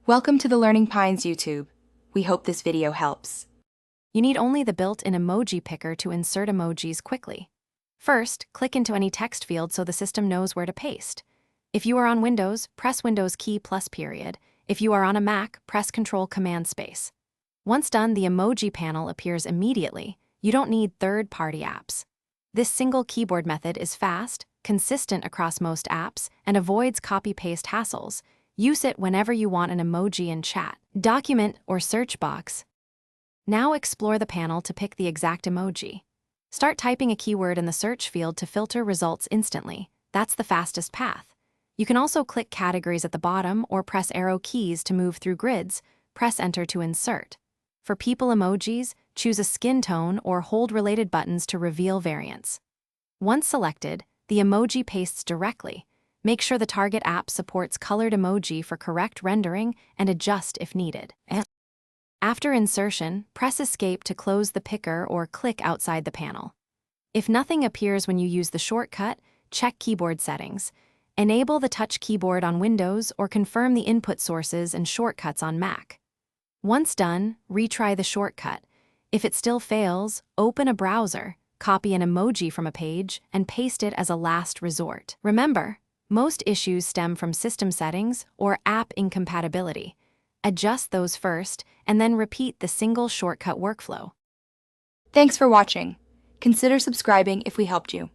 Welcome to the Learning Pines YouTube. We hope this video helps. You need only the built-in emoji picker to insert emojis quickly. First, click into any text field so the system knows where to paste. If you are on Windows, press Windows key plus period. If you are on a Mac, press Control Command space. Once done, the emoji panel appears immediately. You don't need third-party apps. This single keyboard method is fast, consistent across most apps, and avoids copy-paste hassles. Use it whenever you want an emoji in chat, document, or search box. Now explore the panel to pick the exact emoji. Start typing a keyword in the search field to filter results instantly. That's the fastest path. You can also click categories at the bottom or press arrow keys to move through grids. Press enter to insert. For people emojis, choose a skin tone or hold related buttons to reveal variants. Once selected, the emoji pastes directly. Make sure the target app supports colored emoji for correct rendering and adjust if needed. After insertion, press Escape to close the picker or click outside the panel. If nothing appears when you use the shortcut, check keyboard settings. Enable the touch keyboard on Windows or confirm the input sources and shortcuts on Mac. Once done, retry the shortcut. If it still fails, open a browser, copy an emoji from a page, and paste it as a last resort. Remember, most issues stem from system settings or app incompatibility. Adjust those first, and then repeat the single shortcut workflow. Thanks for watching. Consider subscribing if we helped you.